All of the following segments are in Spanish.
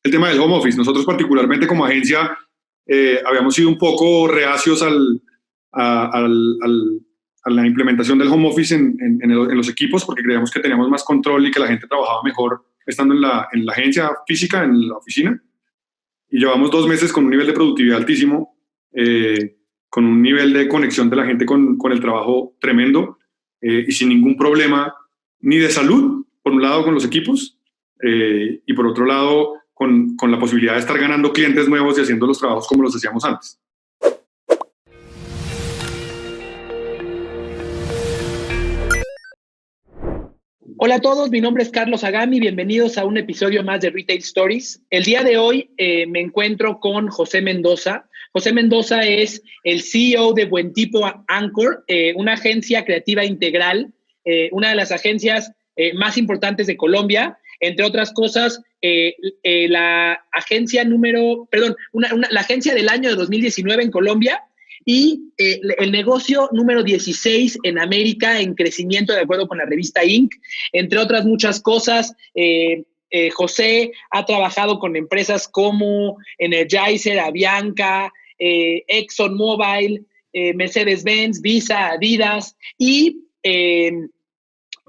el tema del home office. Nosotros particularmente como agencia habíamos sido un poco reacios a la implementación del home office en los equipos, porque creíamos que teníamos más control y que la gente trabajaba mejor estando en la agencia física, en la oficina. Y llevamos 2 meses con un nivel de productividad altísimo, con un nivel de conexión de la gente con el trabajo tremendo, y sin ningún problema ni de salud, por un lado con los equipos, y por otro lado con la posibilidad de estar ganando clientes nuevos y haciendo los trabajos como los hacíamos antes. Hola a todos, mi nombre es Carlos Agami, bienvenidos a un episodio más de Retail Stories. El día de hoy me encuentro con José Mendoza. José Mendoza es el CEO de Buen Tipo Anchor, una agencia creativa integral, una de las agencias más importantes de Colombia. Entre otras cosas, la agencia la agencia del año de 2019 en Colombia y el negocio número 16 en América en crecimiento de acuerdo con la revista Inc. Entre otras muchas cosas, José ha trabajado con empresas como Energizer, Avianca, ExxonMobil, Mercedes-Benz, Visa, Adidas y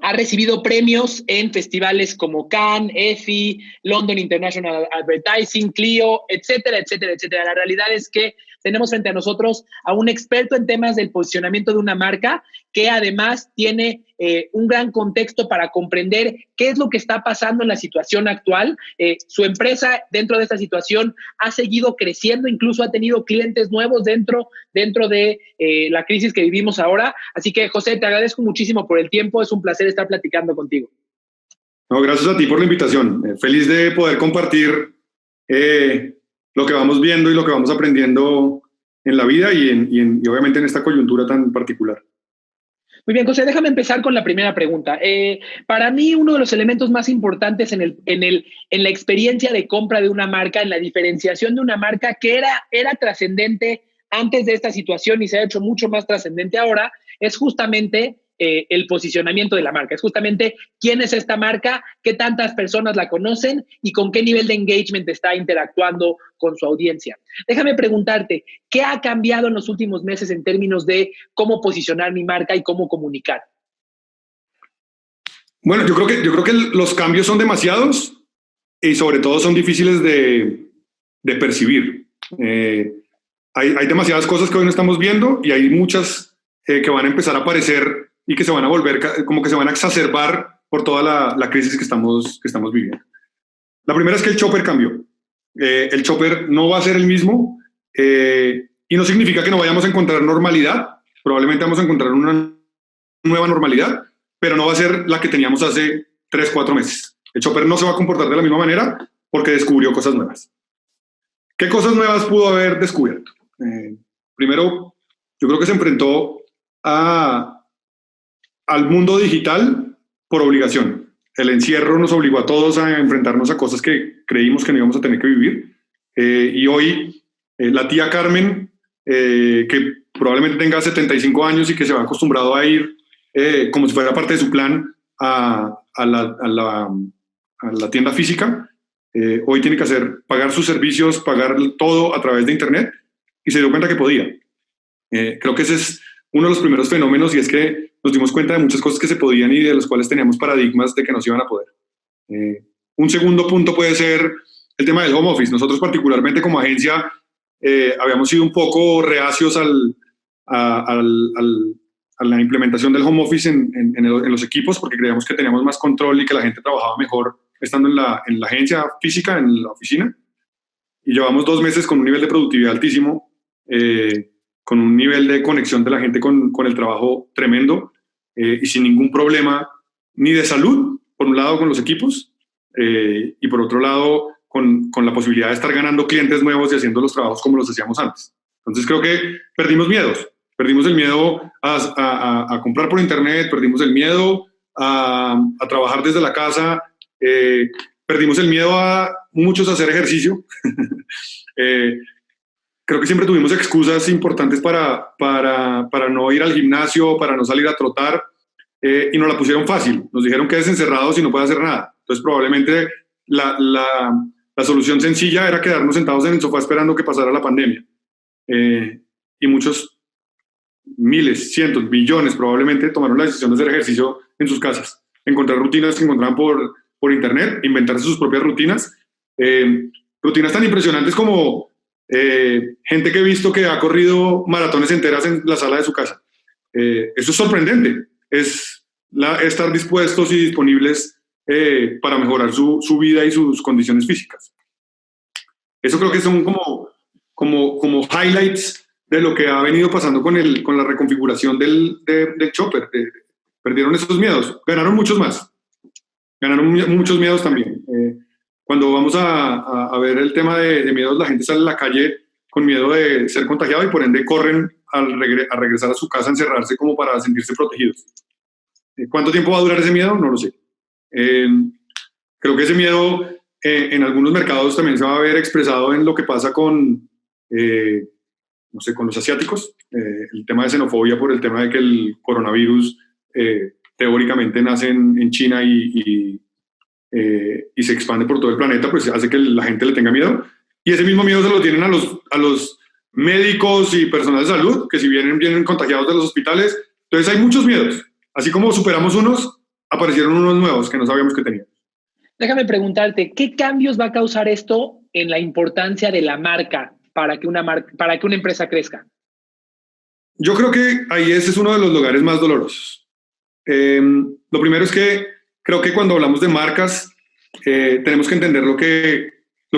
ha recibido premios en festivales como Cannes, EFI, London International Advertising, Clio, etcétera, etcétera, etcétera. La realidad es que tenemos frente a nosotros a un experto en temas del posicionamiento de una marca que además tiene un gran contexto para comprender qué es lo que está pasando en la situación actual. Su empresa dentro de esta situación ha seguido creciendo, incluso ha tenido clientes nuevos dentro de la crisis que vivimos ahora. Así que, José, te agradezco muchísimo por el tiempo. Es un placer estar platicando contigo. No, gracias a ti por la invitación. Feliz de poder compartir lo que vamos viendo y lo que vamos aprendiendo en la vida y obviamente en esta coyuntura tan particular. Muy bien, José, déjame empezar con la primera pregunta. Para mí, uno de los elementos más importantes en la experiencia de compra de una marca, en la diferenciación de una marca que era trascendente antes de esta situación y se ha hecho mucho más trascendente ahora, es justamente el posicionamiento de la marca. Es justamente quién es esta marca, qué tantas personas la conocen y con qué nivel de engagement está interactuando con su audiencia. Déjame preguntarte, ¿qué ha cambiado en los últimos meses en términos de cómo posicionar mi marca y cómo comunicar? Bueno, yo creo que los cambios son demasiados y sobre todo son difíciles de percibir. Hay demasiadas cosas que hoy no estamos viendo y hay muchas que van a empezar a aparecer y que se van a volver, como que se van a exacerbar por toda la crisis que estamos viviendo. La primera es que el shopper cambió. El shopper no va a ser el mismo y no significa que no vayamos a encontrar normalidad. Probablemente vamos a encontrar una nueva normalidad, pero no va a ser la que teníamos hace 3, 4 meses. El shopper no se va a comportar de la misma manera porque descubrió cosas nuevas. ¿Qué cosas nuevas pudo haber descubierto? Primero, yo creo que se enfrentó al mundo digital por obligación. El encierro nos obligó a todos a enfrentarnos a cosas que creímos que no íbamos a tener que vivir. Y hoy la tía Carmen, que probablemente tenga 75 años y que se va acostumbrado a ir como si fuera parte de su plan a la tienda física, hoy tiene que pagar sus servicios, pagar todo a través de Internet y se dio cuenta que podía. Creo que ese es uno de los primeros fenómenos y es que nos dimos cuenta de muchas cosas que se podían y de las cuales teníamos paradigmas de que no se iban a poder. Un segundo punto puede ser el tema del home office. Nosotros particularmente como agencia habíamos sido un poco reacios a la implementación del home office en los equipos porque creíamos que teníamos más control y que la gente trabajaba mejor estando en la agencia física, en la oficina. Y llevamos 2 meses con un nivel de productividad altísimo, con un nivel de conexión de la gente con el trabajo tremendo y sin ningún problema ni de salud, por un lado con los equipos y por otro lado con la posibilidad de estar ganando clientes nuevos y haciendo los trabajos como los hacíamos antes. Entonces creo que perdimos miedos. Perdimos el miedo a comprar por internet, perdimos el miedo a trabajar desde la casa, perdimos el miedo a muchos a hacer ejercicio. Creo que siempre tuvimos excusas importantes para no ir al gimnasio, para no salir a trotar, y nos la pusieron fácil. Nos dijeron que es encerrado si no puede hacer nada. Entonces probablemente La solución sencilla era quedarnos sentados en el sofá esperando que pasara la pandemia. Y muchos, miles, cientos, billones probablemente tomaron la decisión de hacer ejercicio en sus casas, encontrar rutinas que encontraban por internet, inventarse sus propias rutinas, rutinas tan impresionantes como gente que he visto que ha corrido maratones enteras en la sala de su casa. Eso es sorprendente, es estar dispuestos y disponibles para mejorar su vida y sus condiciones físicas. Eso creo que son como highlights de lo que ha venido pasando con la reconfiguración del Chopper. Perdieron esos miedos, ganaron muchos más, ganaron muchos miedos también. Cuando vamos a ver el tema de miedos, la gente sale a la calle con miedo de ser contagiado y por ende corren a regresar a su casa, a encerrarse como para sentirse protegidos. ¿Cuánto tiempo va a durar ese miedo? No lo sé. Creo que ese miedo en algunos mercados también se va a ver expresado en lo que pasa con los asiáticos, el tema de xenofobia por el tema de que el coronavirus teóricamente nace en China y se expande por todo el planeta, pues hace que la gente le tenga miedo. Y ese mismo miedo se lo tienen a los médicos y personal de salud, que si vienen contagiados de los hospitales. Entonces hay muchos miedos. Así como superamos unos, aparecieron unos nuevos que no sabíamos que teníamos. Déjame preguntarte, ¿qué cambios va a causar esto en la importancia de la marca para que una empresa crezca? Yo creo que ahí ese es uno de los lugares más dolorosos. Lo primero es que creo que cuando hablamos de marcas, tenemos que entender lo que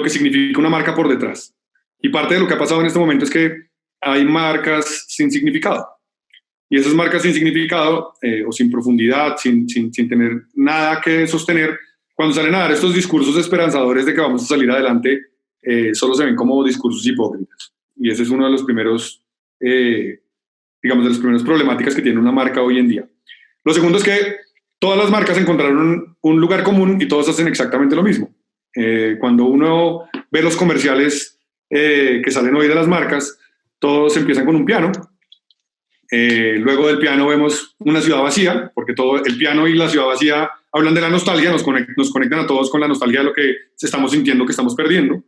significa una marca por detrás. Y parte de lo que ha pasado en este momento es que hay marcas sin significado. Y esas marcas sin significado o sin profundidad, sin tener nada que sostener, cuando salen a dar estos discursos esperanzadores de que vamos a salir adelante, solo se ven como discursos hipócritas. Y ese es uno de los primeros, de las primeras problemáticas que tiene una marca hoy en día. Lo segundo es que todas las marcas encontraron un lugar común y todos hacen exactamente lo mismo. Cuando uno ve los comerciales que salen hoy de las marcas, todos empiezan con un piano. Luego del piano vemos una ciudad vacía, porque todo el piano y la ciudad vacía hablan de la nostalgia, nos conectan a todos con la nostalgia de lo que estamos sintiendo que estamos perdiendo.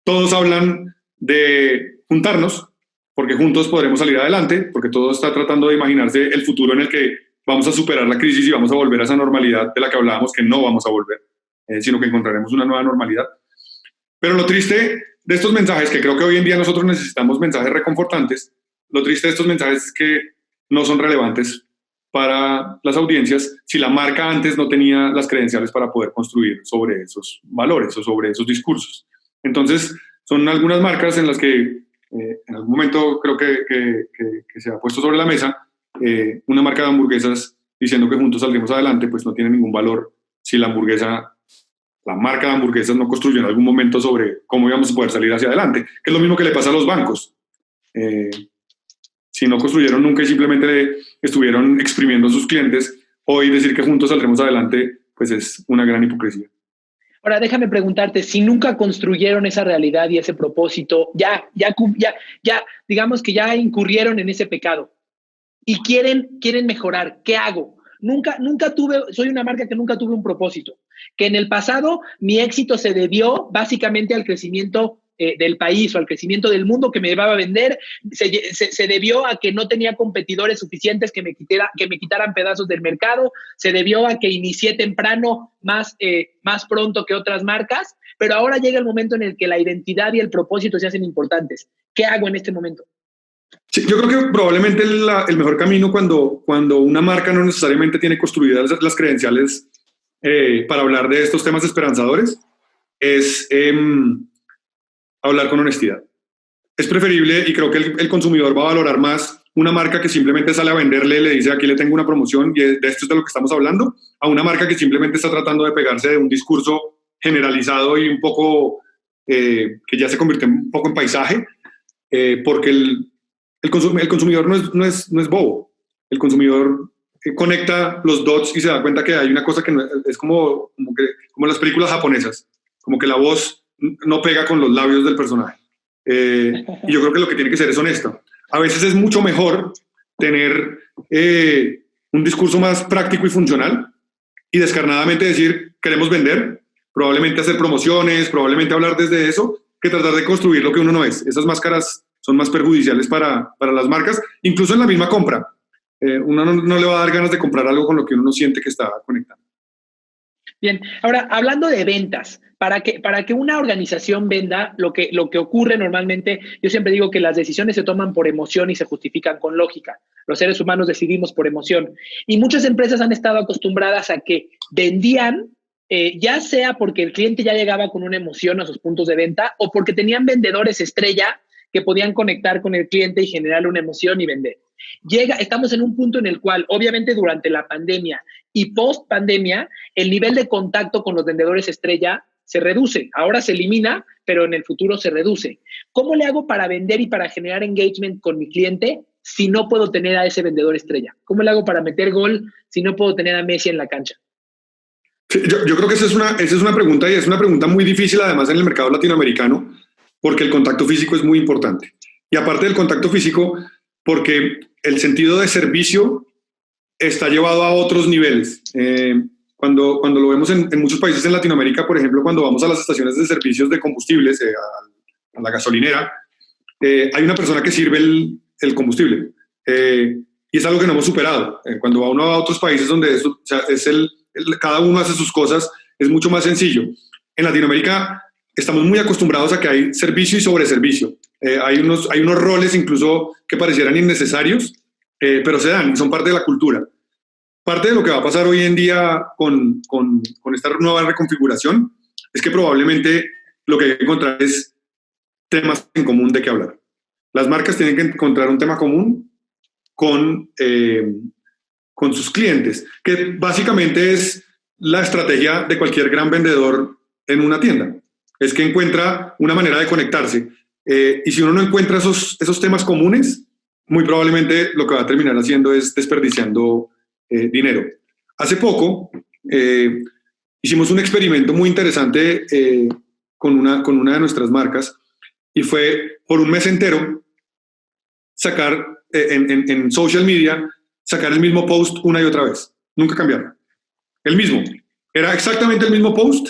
Todos hablan de juntarnos, porque juntos podremos salir adelante, porque todo está tratando de imaginarse el futuro en el que vamos a superar la crisis y vamos a volver a esa normalidad de la que hablábamos que no vamos a volver, sino que encontraremos una nueva normalidad. Pero lo triste de estos mensajes, que creo que hoy en día nosotros necesitamos mensajes reconfortantes, lo triste de estos mensajes es que no son relevantes para las audiencias si la marca antes no tenía las credenciales para poder construir sobre esos valores o sobre esos discursos. Entonces, son algunas marcas en las que en algún momento creo que se ha puesto sobre la mesa una marca de hamburguesas diciendo que juntos saldremos adelante, pues no tiene ningún valor si la marca de hamburguesas no construyó en algún momento sobre cómo íbamos a poder salir hacia adelante, que es lo mismo que le pasa a los bancos. Si no construyeron nunca y simplemente estuvieron exprimiendo a sus clientes, hoy decir que juntos saldremos adelante, pues es una gran hipocresía. Ahora, déjame preguntarte, si nunca construyeron esa realidad y ese propósito, ya, digamos que ya incurrieron en ese pecado y quieren mejorar, ¿qué hago? Soy una marca que nunca tuve un propósito, que en el pasado mi éxito se debió básicamente al crecimiento del país o al crecimiento del mundo que me llevaba a vender, se debió a que no tenía competidores suficientes que me quitaran pedazos del mercado, se debió a que inicié temprano más pronto que otras marcas, pero ahora llega el momento en el que la identidad y el propósito se hacen importantes. ¿Qué hago en este momento? Sí, yo creo que probablemente el mejor camino cuando una marca no necesariamente tiene construidas las credenciales para hablar de estos temas esperanzadores es hablar con honestidad. Es preferible, y creo que el consumidor va a valorar más una marca que simplemente sale a venderle, le dice aquí le tengo una promoción y de esto es de lo que estamos hablando, a una marca que simplemente está tratando de pegarse de un discurso generalizado y un poco que ya se convierte un poco en paisaje, porque el consumidor no es bobo. El consumidor conecta los dots y se da cuenta que hay una cosa que es como las películas japonesas, como que la voz no pega con los labios del personaje. Y yo creo que lo que tiene que ser es honesto. A veces es mucho mejor tener un discurso más práctico y funcional y descarnadamente decir queremos vender, probablemente hacer promociones, probablemente hablar desde eso, que tratar de construir lo que uno no es. Esas máscaras son más perjudiciales para las marcas, incluso en la misma compra. Uno no le va a dar ganas de comprar algo con lo que uno no siente que está conectado. Bien, ahora hablando de ventas, para que una organización venda, lo que ocurre normalmente, yo siempre digo que las decisiones se toman por emoción y se justifican con lógica. Los seres humanos decidimos por emoción. Y muchas empresas han estado acostumbradas a que vendían, ya sea porque el cliente ya llegaba con una emoción a sus puntos de venta o porque tenían vendedores estrella que podían conectar con el cliente y generarle una emoción y vender. Estamos en un punto en el cual, obviamente durante la pandemia y post pandemia, el nivel de contacto con los vendedores estrella se reduce. Ahora se elimina, pero en el futuro se reduce. ¿Cómo le hago para vender y para generar engagement con mi cliente si no puedo tener a ese vendedor estrella? ¿Cómo le hago para meter gol si no puedo tener a Messi en la cancha? Sí, yo creo que esa es una pregunta, y es una pregunta muy difícil además en el mercado latinoamericano, porque el contacto físico es muy importante. Y aparte del contacto físico, porque el sentido de servicio está llevado a otros niveles. Cuando lo vemos en muchos países en Latinoamérica, por ejemplo, cuando vamos a las estaciones de servicios de combustibles, a la gasolinera, hay una persona que sirve el combustible. Y es algo que no hemos superado. Cuando uno va a otros países donde eso, o sea, cada uno hace sus cosas, es mucho más sencillo. En Latinoamérica estamos muy acostumbrados a que hay servicio y sobreservicio. Hay unos roles incluso que parecieran innecesarios, pero se dan, son parte de la cultura. Parte de lo que va a pasar hoy en día con esta nueva reconfiguración es que probablemente lo que hay que encontrar es temas en común de qué hablar. Las marcas tienen que encontrar un tema común con sus clientes, que básicamente es la estrategia de cualquier gran vendedor en una tienda. Es que encuentra una manera de conectarse. Y si uno no encuentra esos temas comunes, muy probablemente lo que va a terminar haciendo es desperdiciando dinero. Hace poco hicimos un experimento muy interesante con una de nuestras marcas, y fue por un mes entero sacar en social media, sacar el mismo post una y otra vez. Nunca cambiaron. El mismo. Era exactamente el mismo post,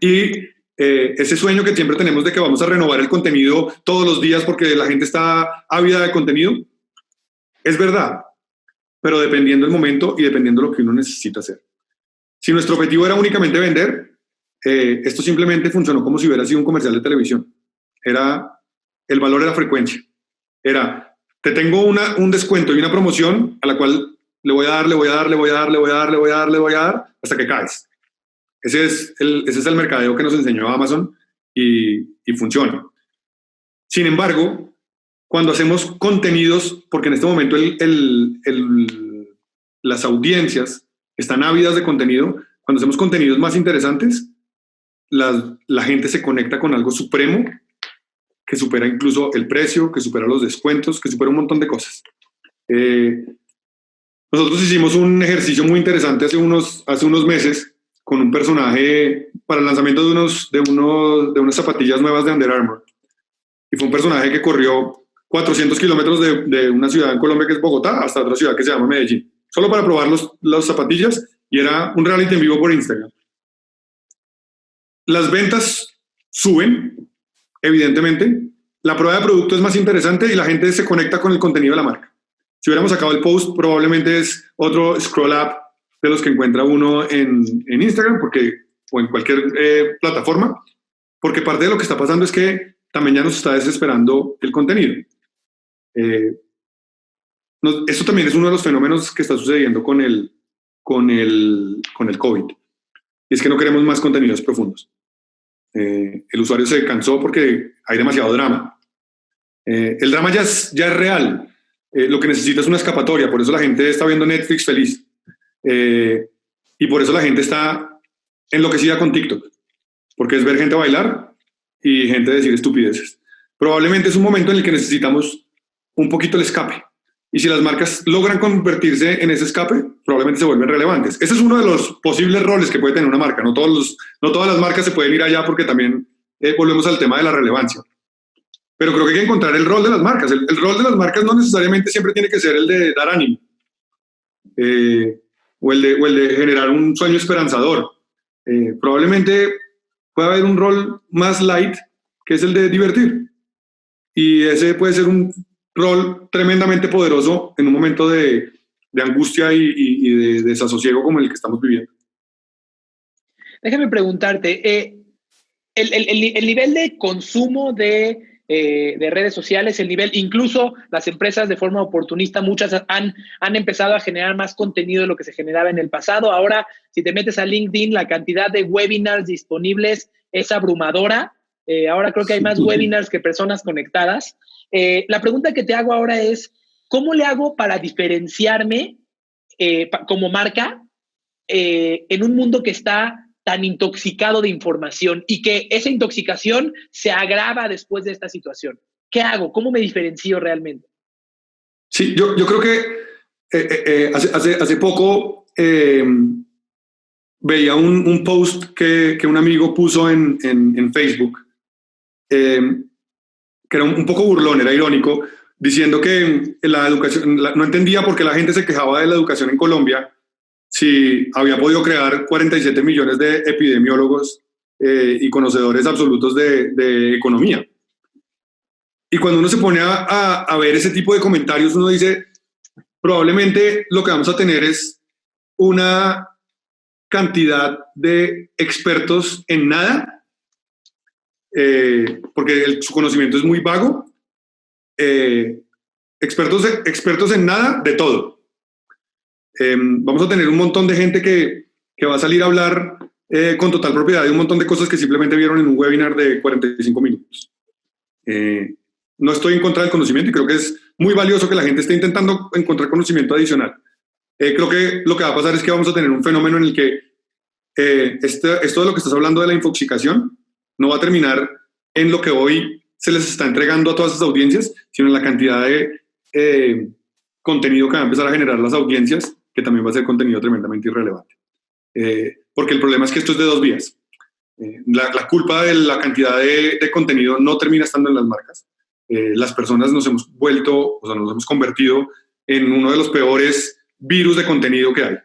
y ese sueño que siempre tenemos de que vamos a renovar el contenido todos los días porque la gente está ávida de contenido, es verdad, pero dependiendo del momento y dependiendo de lo que uno necesita hacer. Si nuestro objetivo era únicamente vender, esto simplemente funcionó como si hubiera sido un comercial de televisión. El valor era frecuencia. Te tengo un descuento y una promoción a la cual le voy a dar hasta que caes. Ese es el mercadeo que nos enseñó Amazon y funciona. Sin embargo, cuando hacemos contenidos, porque en este momento las audiencias están ávidas de contenido, cuando hacemos contenidos más interesantes, la gente se conecta con algo supremo que supera incluso el precio, que supera los descuentos, que supera un montón de cosas. Nosotros hicimos un ejercicio muy interesante hace unos meses con un personaje para el lanzamiento de unas zapatillas nuevas de Under Armour. Y fue un personaje que corrió 400 kilómetros de una ciudad en Colombia que es Bogotá hasta otra ciudad que se llama Medellín, solo para probar las zapatillas, y era un reality en vivo por Instagram. Las ventas suben, evidentemente, la prueba de producto es más interesante y la gente se conecta con el contenido de la marca. Si hubiéramos sacado el post, probablemente es otro scroll up de los que encuentra uno en Instagram o en cualquier plataforma, porque parte de lo que está pasando es que también ya nos está desesperando el contenido. Esto también es uno de los fenómenos que está sucediendo con el COVID, y es que no queremos más contenidos profundos. El usuario se cansó porque hay demasiado drama. El drama ya es real. Lo que necesita es una escapatoria, por eso la gente está viendo Netflix feliz. Y por eso la gente está enloquecida con TikTok, porque es ver gente bailar y gente decir estupideces. Probablemente es un momento en el que necesitamos un poquito el escape, y si las marcas logran convertirse en ese escape, probablemente se vuelven relevantes. Ese es uno de los posibles roles que puede tener una marca. No todas las marcas se pueden ir allá, porque también volvemos al tema de la relevancia. Pero creo que hay que encontrar el rol de las marcas. El rol de las marcas no necesariamente siempre tiene que ser el de dar ánimo, o el de generar un sueño esperanzador. Probablemente puede haber un rol más light, que es el de divertir. Y ese puede ser un rol tremendamente poderoso en un momento de angustia y de desasosiego como el que estamos viviendo. Déjame preguntarte, el nivel de consumo de redes sociales, el nivel, incluso las empresas de forma oportunista, muchas han empezado a generar más contenido de lo que se generaba en el pasado. Ahora, si te metes a LinkedIn, la cantidad de webinars disponibles es abrumadora. Ahora creo que hay más webinars que personas conectadas. La pregunta que te hago ahora es, ¿cómo le hago para diferenciarme como marca en un mundo que está tan intoxicado de información y que esa intoxicación se agrava después de esta situación? ¿Qué hago? ¿Cómo me diferencio realmente? Sí, yo creo que hace poco veía un post que un amigo puso en Facebook, que era un poco burlón, era irónico, diciendo que la educación, no entendía por qué la gente se quejaba de la educación en Colombia si había podido crear 47 millones de epidemiólogos y conocedores absolutos de economía. Y cuando uno se pone a ver ese tipo de comentarios, uno dice, probablemente lo que vamos a tener es una cantidad de expertos en nada, porque su conocimiento es muy vago, expertos en nada de todo. Vamos a tener un montón de gente que va a salir a hablar con total propiedad de un montón de cosas que simplemente vieron en un webinar de 45 minutos. No estoy en contra del conocimiento y creo que es muy valioso que la gente esté intentando encontrar conocimiento adicional. Creo que lo que va a pasar es que vamos a tener un fenómeno en el que esto de lo que estás hablando de la infoxicación no va a terminar en lo que hoy se les está entregando a todas esas audiencias, sino en la cantidad de contenido que va a empezar a generar las audiencias, que también va a ser contenido tremendamente irrelevante. Porque el problema es que esto es de dos vías. La culpa de la cantidad de contenido no termina estando en las marcas. Las personas nos hemos convertido en uno de los peores virus de contenido que hay.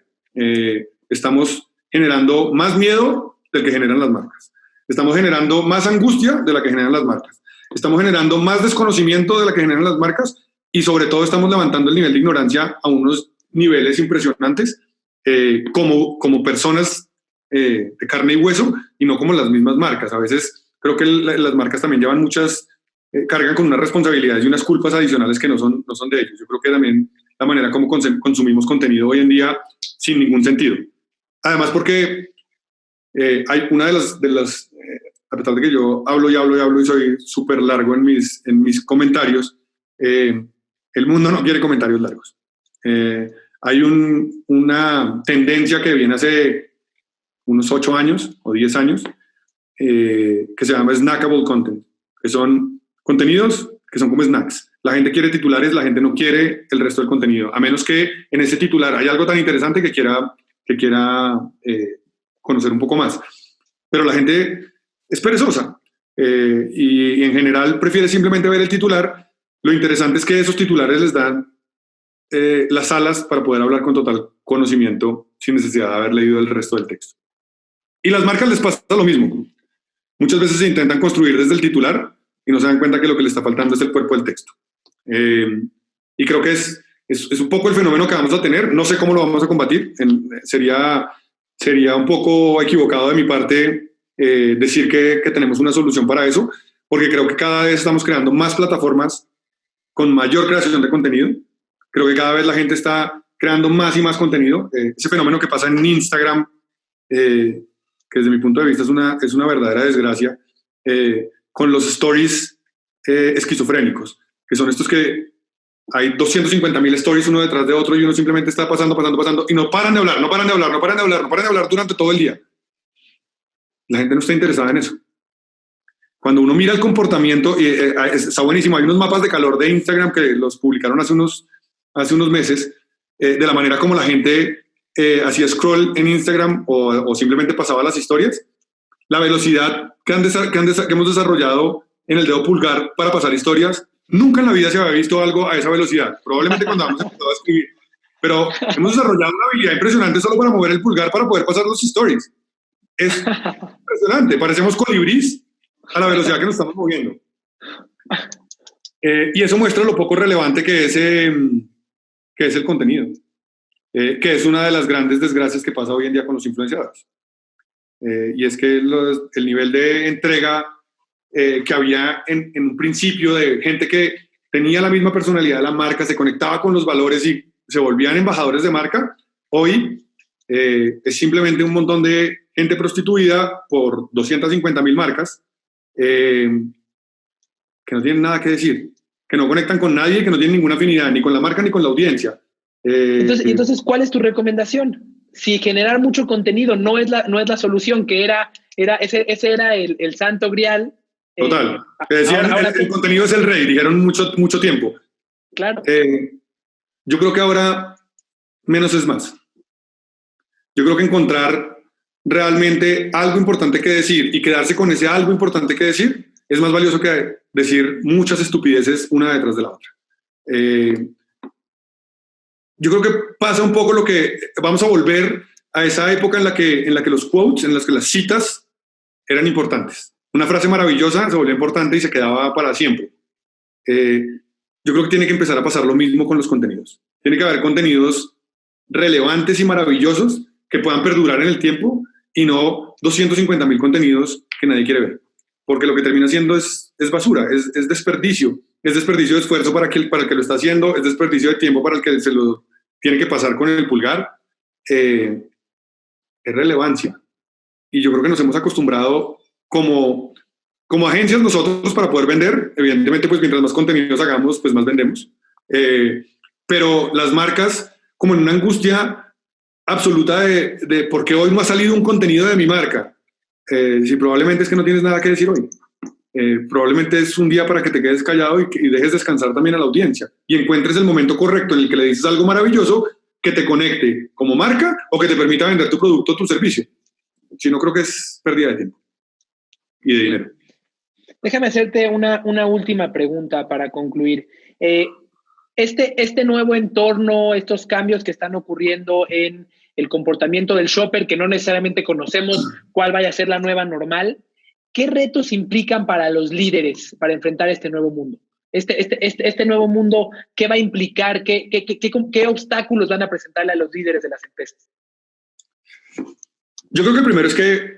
Estamos generando más miedo del que generan las marcas. Estamos generando más angustia de la que generan las marcas. Estamos generando más desconocimiento de la que generan las marcas y sobre todo estamos levantando el nivel de ignorancia a unos niveles impresionantes como personas de carne y hueso y no como las mismas marcas. A veces creo que las marcas también llevan cargan con unas responsabilidades y unas culpas adicionales que no son de ellos. Yo creo que también la manera como consumimos contenido hoy en día sin ningún sentido. Además porque hay una de las a pesar de que yo hablo y soy súper largo en mis comentarios, el mundo no quiere comentarios largos. Hay una tendencia que viene hace unos 8 años o 10 años que se llama snackable content, que son contenidos que son como snacks. La gente quiere titulares, la gente no quiere el resto del contenido, a menos que en ese titular hay algo tan interesante que quiera conocer un poco más. Pero la gente es perezosa y en general prefiere simplemente ver el titular. Lo interesante es que esos titulares les dan las alas para poder hablar con total conocimiento sin necesidad de haber leído el resto del texto. Y las marcas les pasa lo mismo. Muchas veces se intentan construir desde el titular y no se dan cuenta que lo que le está faltando es el cuerpo del texto. Y creo que es un poco el fenómeno que vamos a tener. No sé cómo lo vamos a combatir. Sería un poco equivocado de mi parte decir que tenemos una solución para eso, porque creo que cada vez estamos creando más plataformas con mayor creación de contenido. Creo que cada vez la gente está creando más y más contenido. Ese fenómeno que pasa en Instagram, que desde mi punto de vista es una verdadera desgracia, con los stories esquizofrénicos, que son estos que hay 250.000 stories uno detrás de otro y uno simplemente está pasando y no paran de hablar durante todo el día. La gente no está interesada en eso. Cuando uno mira el comportamiento, está buenísimo, hay unos mapas de calor de Instagram que los publicaron hace unos meses, de la manera como la gente hacía scroll en Instagram o simplemente pasaba las historias, la velocidad que hemos desarrollado en el dedo pulgar para pasar historias, nunca en la vida se había visto algo a esa velocidad, probablemente cuando hemos empezado a escribir, pero hemos desarrollado una habilidad impresionante solo para mover el pulgar para poder pasar los stories. Es impresionante, parecemos colibrís a la velocidad que nos estamos moviendo. Y eso muestra lo poco relevante que es el contenido, que es una de las grandes desgracias que pasa hoy en día con los influenciadores. Y es que el nivel de entrega que había en un principio de gente que tenía la misma personalidad de la marca, se conectaba con los valores y se volvían embajadores de marca, hoy es simplemente un montón de gente prostituida por 250.000 marcas que no tienen nada que decir, que no conectan con nadie, que no tienen ninguna afinidad ni con la marca ni con la audiencia. Entonces, ¿cuál es tu recomendación? Si generar mucho contenido no es la solución, que ese era el santo grial. Total. Decían, el contenido es el rey, dijeron mucho tiempo. Claro. Yo creo que ahora menos es más. Yo creo que encontrar realmente algo importante que decir y quedarse con ese algo importante que decir es más valioso que decir muchas estupideces una detrás de la otra. Yo creo que pasa un poco lo que vamos a volver a esa época en la que los quotes, en las que las citas eran importantes. Una frase maravillosa se volvió importante y se quedaba para siempre. Yo creo que tiene que empezar a pasar lo mismo con los contenidos. Tiene que haber contenidos relevantes y maravillosos que puedan perdurar en el tiempo y no 250.000 contenidos que nadie quiere ver. Porque lo que termina siendo es basura, es desperdicio. Es desperdicio de esfuerzo para el que lo está haciendo, es desperdicio de tiempo para el que se lo tiene que pasar con el pulgar. Es relevancia. Y yo creo que nos hemos acostumbrado como agencias nosotros para poder vender. Evidentemente, pues mientras más contenidos hagamos, pues más vendemos. Pero las marcas como en una angustia absoluta de por qué hoy no ha salido un contenido de mi marca. Si probablemente es que no tienes nada que decir hoy. Probablemente es un día para que te quedes callado y dejes descansar también a la audiencia y encuentres el momento correcto en el que le dices algo maravilloso que te conecte como marca o que te permita vender tu producto o tu servicio. Si no, creo que es pérdida de tiempo y de dinero. Déjame hacerte una última pregunta para concluir. Este nuevo entorno, estos cambios que están ocurriendo en el comportamiento del shopper, que no necesariamente conocemos cuál vaya a ser la nueva normal, ¿qué retos implican para los líderes para enfrentar este nuevo mundo? Este nuevo mundo, ¿qué va a implicar? ¿Qué obstáculos van a presentarle a los líderes de las empresas? Yo creo que el primero es que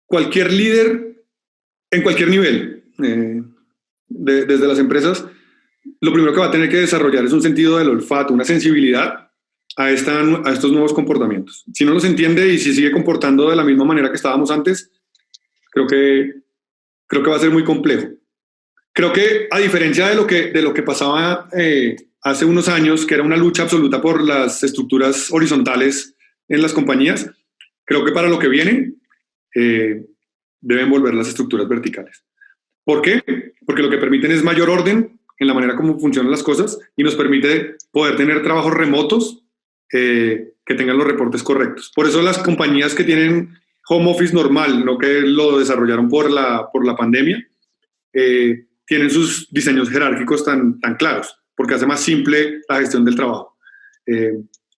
cualquier líder, en cualquier nivel, desde las empresas, lo primero que va a tener que desarrollar es un sentido del olfato, una sensibilidad a estos nuevos comportamientos. Si no los entiende y si sigue comportando de la misma manera que estábamos antes, creo que va a ser muy complejo. Creo que a diferencia de lo que pasaba hace unos años, que era una lucha absoluta por las estructuras horizontales en las compañías, creo que para lo que viene deben volver las estructuras verticales. ¿Por qué? Porque lo que permiten es mayor orden en la manera como funcionan las cosas y nos permite poder tener trabajos remotos que tengan los reportes correctos. Por eso las compañías que tienen home office normal, no que lo desarrollaron por la pandemia, tienen sus diseños jerárquicos tan claros, porque hace más simple la gestión del trabajo.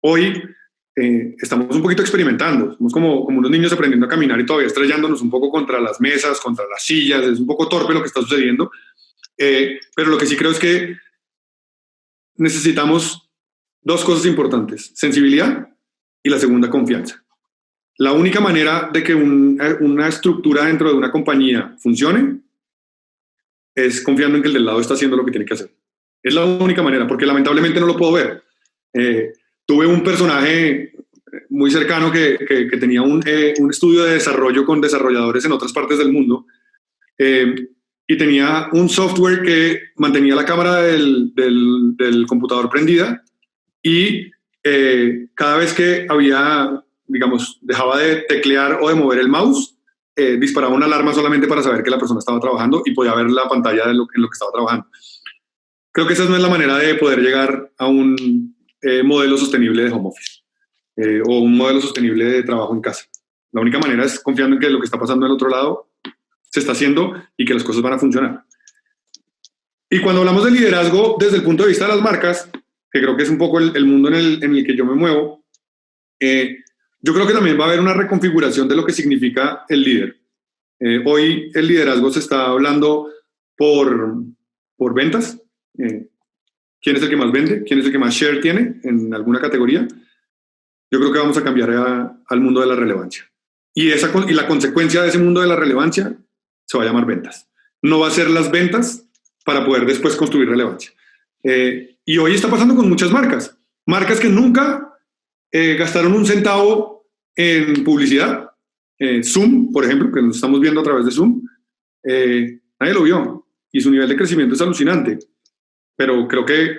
Hoy estamos un poquito experimentando, somos como unos niños aprendiendo a caminar y todavía estrellándonos un poco contra las mesas, contra las sillas, es un poco torpe lo que está sucediendo, pero lo que sí creo es que necesitamos dos cosas importantes, sensibilidad y la segunda, confianza. La única manera de que una estructura dentro de una compañía funcione es confiando en que el del lado está haciendo lo que tiene que hacer. Es la única manera, porque lamentablemente no lo puedo ver. Tuve un personaje muy cercano que tenía un estudio de desarrollo con desarrolladores en otras partes del mundo y tenía un software que mantenía la cámara del computador prendida y cada vez que dejaba de teclear o de mover el mouse, disparaba una alarma solamente para saber que la persona estaba trabajando y podía ver la pantalla en lo que estaba trabajando. Creo que esa no es la manera de poder llegar a un modelo sostenible de home office o un modelo sostenible de trabajo en casa. La única manera es confiando en que lo que está pasando del otro lado se está haciendo y que las cosas van a funcionar. Y cuando hablamos de liderazgo desde el punto de vista de las marcas, que creo que es un poco el mundo en el que yo me muevo, Yo creo que también va a haber una reconfiguración de lo que significa el líder. Hoy el liderazgo se está hablando por ventas. ¿Quién es el que más vende? ¿Quién es el que más share tiene en alguna categoría? Yo creo que vamos a cambiar al mundo de la relevancia. Y la consecuencia de ese mundo de la relevancia se va a llamar ventas. No va a ser las ventas para poder después construir relevancia. Y hoy está pasando con muchas marcas. Marcas que nunca gastaron un centavo en publicidad. Zoom, por ejemplo, que nos estamos viendo a través de Zoom, nadie lo vio. Y su nivel de crecimiento es alucinante. Pero creo que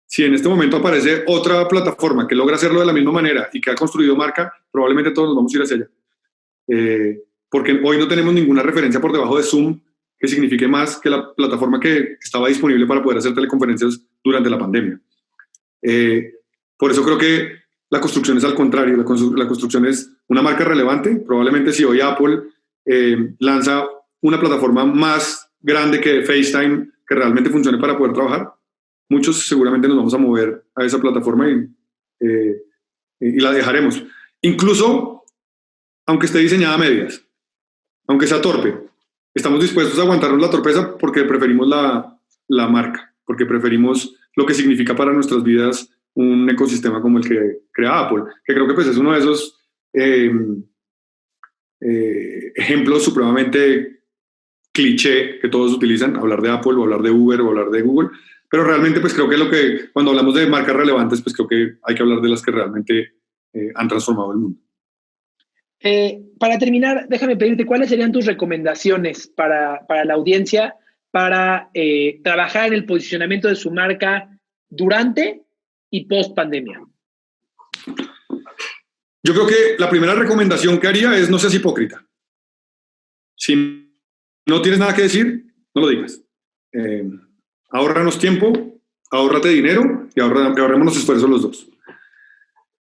si en este momento aparece otra plataforma que logra hacerlo de la misma manera y que ha construido marca, probablemente todos nos vamos a ir hacia allá. Porque hoy no tenemos ninguna referencia por debajo de Zoom que signifique más que la plataforma que estaba disponible para poder hacer teleconferencias durante la pandemia. Por eso creo que la construcción es al contrario. La construcción es una marca relevante. Probablemente si hoy Apple lanza una plataforma más grande que FaceTime que realmente funcione para poder trabajar, muchos seguramente nos vamos a mover a esa plataforma y la dejaremos. Incluso, aunque esté diseñada a medias, aunque sea torpe, estamos dispuestos a aguantarnos la torpeza porque preferimos la marca, porque preferimos lo que significa para nuestras vidas un ecosistema como el que crea Apple, que creo que pues es uno de esos ejemplos supremamente cliché que todos utilizan, hablar de Apple o hablar de Uber o hablar de Google, pero realmente pues creo que cuando hablamos de marcas relevantes, pues creo que hay que hablar de las que realmente han transformado el mundo. Para terminar, déjame pedirte, ¿cuáles serían tus recomendaciones para la audiencia para trabajar en el posicionamiento de su marca durante y post pandemia? Yo creo que la primera recomendación que haría es no seas hipócrita. Si no tienes nada que decir, no lo digas. Ahórranos tiempo, ahórrate dinero y ahorrémonos esfuerzos los dos.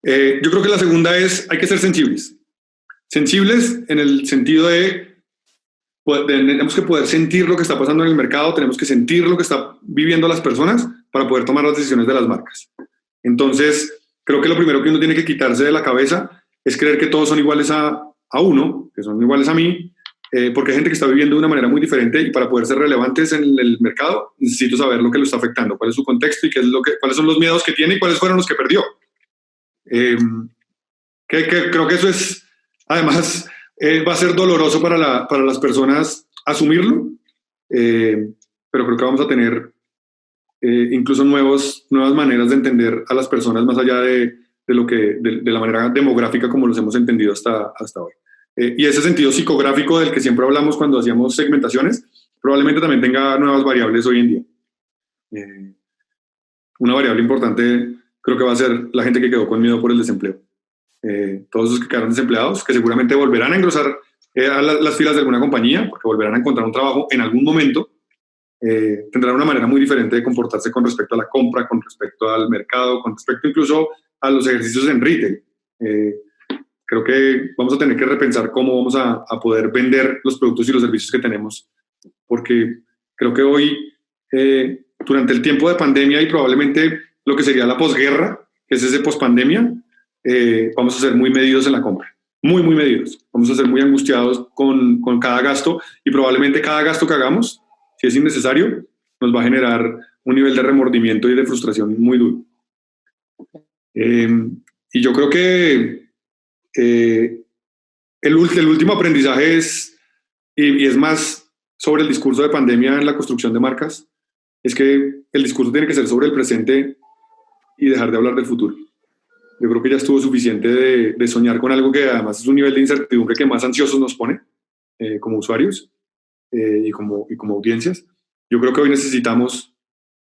Yo creo que la segunda es, hay que ser sensibles. Sensibles en el sentido de tenemos que poder sentir lo que está pasando en el mercado, tenemos que sentir lo que está viviendo las personas para poder tomar las decisiones de las marcas. Entonces, creo que lo primero que uno tiene que quitarse de la cabeza es creer que todos son iguales a uno, que son iguales a mí, porque hay gente que está viviendo de una manera muy diferente y para poder ser relevantes en el mercado necesito saber lo que lo está afectando, cuál es su contexto y cuáles son los miedos que tiene y cuáles fueron los que perdió. Creo que eso es, además, va a ser doloroso para las personas asumirlo, pero creo que vamos a tener incluso nuevas maneras de entender a las personas más allá de la manera demográfica como los hemos entendido hasta hoy. Y ese sentido psicográfico del que siempre hablamos cuando hacíamos segmentaciones, probablemente también tenga nuevas variables hoy en día. Una variable importante creo que va a ser la gente que quedó con miedo por el desempleo. Todos los que quedaron desempleados, que seguramente volverán a engrosar las filas de alguna compañía, porque volverán a encontrar un trabajo en algún momento, tendrán una manera muy diferente de comportarse con respecto a la compra, con respecto al mercado, con respecto incluso a los ejercicios en retail. Creo que vamos a tener que repensar cómo vamos a poder vender los productos y los servicios que tenemos, porque creo que hoy, durante el tiempo de pandemia y probablemente lo que sería la posguerra, que es ese pospandemia, vamos a ser muy medidos en la compra, muy medidos. Vamos a ser muy angustiados con cada gasto y probablemente cada gasto que hagamos, si es innecesario, nos va a generar un nivel de remordimiento y de frustración muy duro. Y yo creo que el último aprendizaje es, y es más sobre el discurso de pandemia en la construcción de marcas, es que el discurso tiene que ser sobre el presente y dejar de hablar del futuro. Yo creo que ya estuvo suficiente de soñar con algo que además es un nivel de incertidumbre que más ansiosos nos pone como usuarios y como audiencias. Yo creo que hoy necesitamos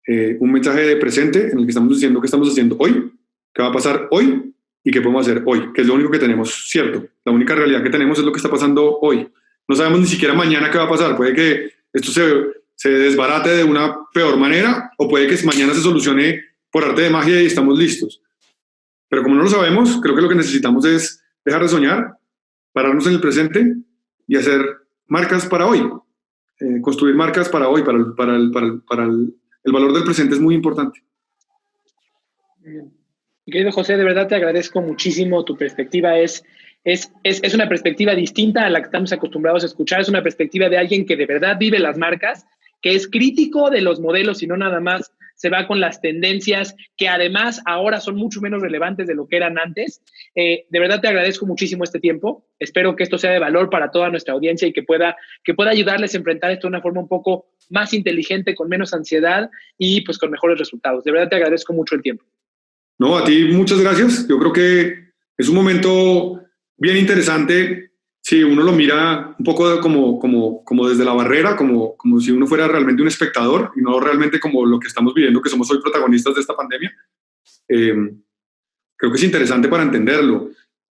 un mensaje de presente en el que estamos diciendo qué estamos haciendo hoy, qué va a pasar hoy y qué podemos hacer hoy, que es lo único que tenemos cierto. La única realidad que tenemos es lo que está pasando hoy. No sabemos ni siquiera mañana qué va a pasar. Puede que esto se desbarate de una peor manera o puede que mañana se solucione por arte de magia y estamos listos. Pero como no lo sabemos, creo que lo que necesitamos es dejar de soñar, pararnos en el presente y hacer marcas para hoy. Construir marcas para hoy, el valor del presente es muy importante. Mi querido José, de verdad te agradezco muchísimo. Tu perspectiva es una perspectiva distinta a la que estamos acostumbrados a escuchar. Es una perspectiva de alguien que de verdad vive las marcas, que es crítico de los modelos y no nada más se va con las tendencias que además ahora son mucho menos relevantes de lo que eran antes. De verdad te agradezco muchísimo este tiempo. Espero que esto sea de valor para toda nuestra audiencia y que pueda ayudarles a enfrentar esto de una forma un poco más inteligente, con menos ansiedad y pues con mejores resultados. De verdad te agradezco mucho el tiempo. No, a ti muchas gracias. Yo creo que es un momento bien interesante si uno lo mira un poco como desde la barrera, como si uno fuera realmente un espectador y no realmente como lo que estamos viviendo, que somos hoy protagonistas de esta pandemia. Creo que es interesante para entenderlo,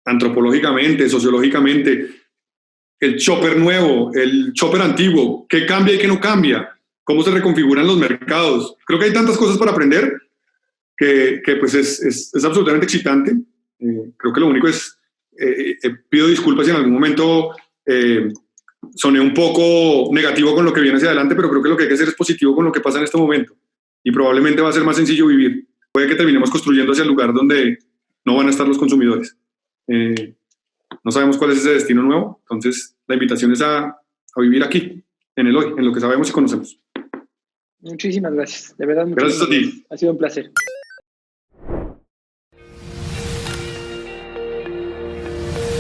antropológicamente, sociológicamente. El shopper nuevo, el shopper antiguo, qué cambia y qué no cambia, cómo se reconfiguran los mercados. Creo que hay tantas cosas para aprender que pues es absolutamente excitante. Creo que lo único es, pido disculpas si en algún momento soné un poco negativo con lo que viene hacia adelante, pero creo que lo que hay que hacer es positivo con lo que pasa en este momento y probablemente va a ser más sencillo vivir. Puede que terminemos construyendo hacia el lugar donde no van a estar los consumidores. No sabemos cuál es ese destino nuevo, entonces la invitación es a vivir aquí, en el hoy, en lo que sabemos y conocemos. Muchísimas gracias, de verdad. Gracias a ti. Ha sido un placer.